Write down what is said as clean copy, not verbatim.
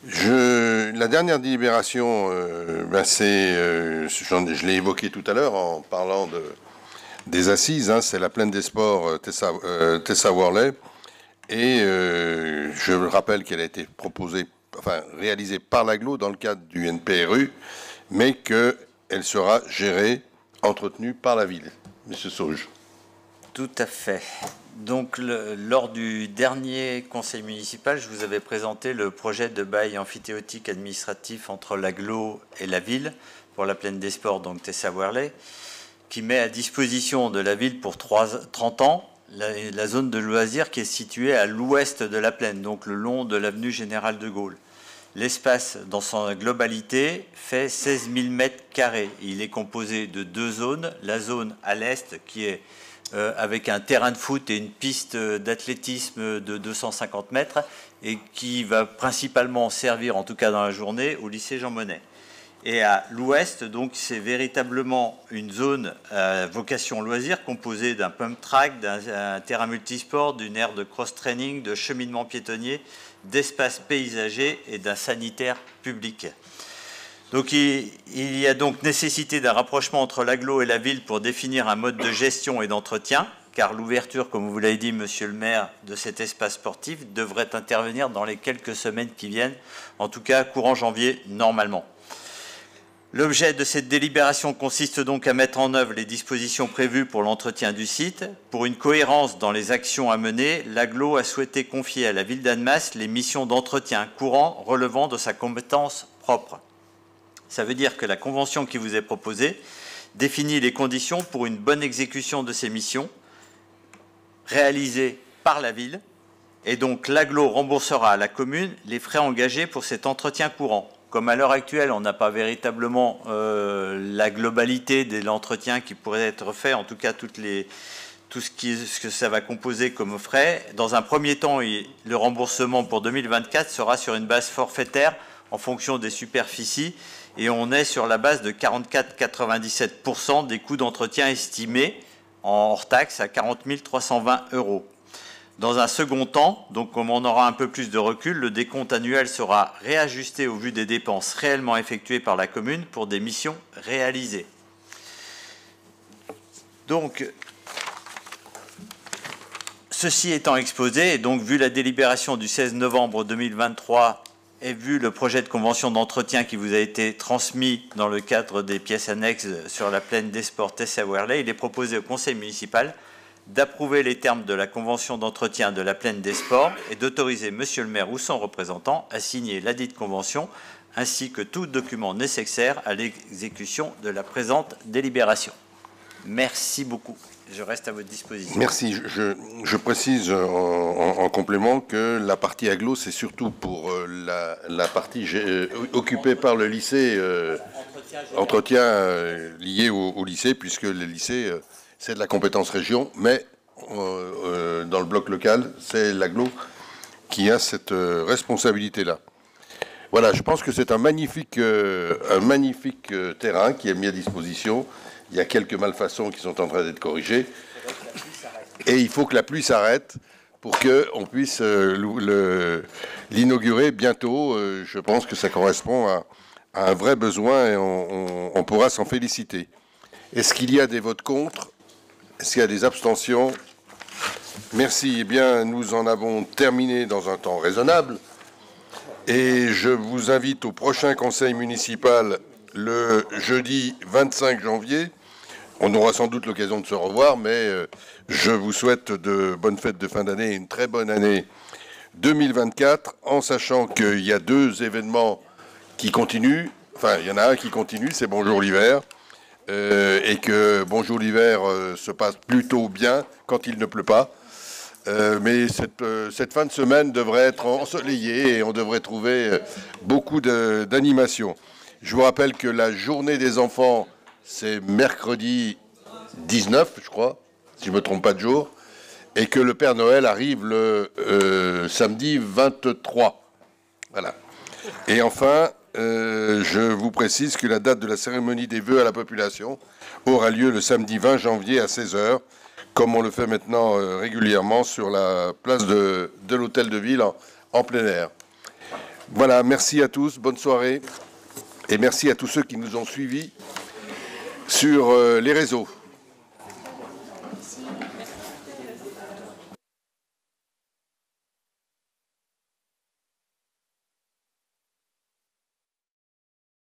La dernière délibération, je l'ai évoqué tout à l'heure en parlant des assises, hein, c'est la plaine des sports Tessa Worley. Et je rappelle qu'elle a été réalisée par l'AGLO dans le cadre du NPRU, mais qu'elle sera gérée, entretenue par la ville. Monsieur Sauge. Tout à fait. Donc, lors du dernier conseil municipal, je vous avais présenté le projet de bail amphithéotique administratif entre l'AGLO et la ville pour la plaine des sports, donc Tessa Worley, qui met à disposition de la ville pour 30 ans la zone de loisirs qui est située à l'ouest de la plaine, donc le long de l'avenue Général de Gaulle. L'espace, dans sa globalité, fait 16 000 mètres carrés. Il est composé de deux zones. La zone à l'est, qui est avec un terrain de foot et une piste d'athlétisme de 250 mètres, et qui va principalement servir, en tout cas dans la journée, au lycée Jean Monnet. Et à l'ouest, donc, c'est véritablement une zone à vocation loisir composée d'un pump track, d'un terrain multisport, d'une aire de cross-training, de cheminement piétonnier, d'espaces paysagers et d'un sanitaire public. Donc, il y a donc nécessité d'un rapprochement entre l'agglo et la ville pour définir un mode de gestion et d'entretien, car l'ouverture, comme vous l'avez dit, monsieur le maire, de cet espace sportif devrait intervenir dans les quelques semaines qui viennent, en tout cas courant janvier normalement. L'objet de cette délibération consiste donc à mettre en œuvre les dispositions prévues pour l'entretien du site. Pour une cohérence dans les actions à mener, l'AGLO a souhaité confier à la ville d'Annemasse les missions d'entretien courant relevant de sa compétence propre. Ça veut dire que la convention qui vous est proposée définit les conditions pour une bonne exécution de ces missions réalisées par la ville, et donc l'AGLO remboursera à la commune les frais engagés pour cet entretien courant. Comme à l'heure actuelle, on n'a pas véritablement la globalité de l'entretien qui pourrait être fait, en tout cas tout ce que ça va composer comme frais. Dans un premier temps, le remboursement pour 2024 sera sur une base forfaitaire en fonction des superficies, et on est sur la base de 44,97% des coûts d'entretien estimés en hors taxe à 40 320 €. Dans un second temps, donc comme on aura un peu plus de recul, le décompte annuel sera réajusté au vu des dépenses réellement effectuées par la commune pour des missions réalisées. Donc, ceci étant exposé, et donc vu la délibération du 16 novembre 2023 et vu le projet de convention d'entretien qui vous a été transmis dans le cadre des pièces annexes sur la plaine des sports Tessa Worley, il est proposé au conseil municipal d'approuver les termes de la convention d'entretien de la plaine des sports et d'autoriser monsieur le maire ou son représentant à signer ladite convention ainsi que tout document nécessaire à l'exécution de la présente délibération. Merci beaucoup. Je reste à votre disposition. Merci. Je précise en complément que la partie agglo, c'est surtout pour la partie occupée par le lycée, entretien lié au lycée, puisque le lycée... c'est de la compétence région, mais dans le bloc local, c'est l'agglo qui a cette responsabilité-là. Voilà, je pense que c'est un magnifique terrain qui est mis à disposition. Il y a quelques malfaçons qui sont en train d'être corrigées. Et il faut que la pluie s'arrête pour qu'on puisse l'inaugurer bientôt. Je pense que ça correspond à un vrai besoin et on pourra s'en féliciter. Est-ce qu'il y a des votes contre ? Est-ce qu'il y a des abstentions? Merci. Eh bien, nous en avons terminé dans un temps raisonnable. Et je vous invite au prochain conseil municipal le jeudi 25 janvier. On aura sans doute l'occasion de se revoir, mais je vous souhaite de bonnes fêtes de fin d'année et une très bonne année 2024, en sachant qu'il y a deux événements qui continuent. Enfin, il y en a un qui continue, c'est Bonjour l'hiver. Et que Bonjour l'hiver se passe plutôt bien quand il ne pleut pas. Mais cette fin de semaine devrait être ensoleillée et on devrait trouver beaucoup d'animation. Je vous rappelle que la journée des enfants, c'est mercredi 19, je crois, si je ne me trompe pas de jour, et que le Père Noël arrive le samedi 23. Voilà. Et enfin... je vous précise que la date de la cérémonie des vœux à la population aura lieu le samedi 20 janvier à 16 h, comme on le fait maintenant régulièrement sur la place de l'hôtel de ville en plein air. Voilà, merci à tous, bonne soirée. Et merci à tous ceux qui nous ont suivis sur les réseaux.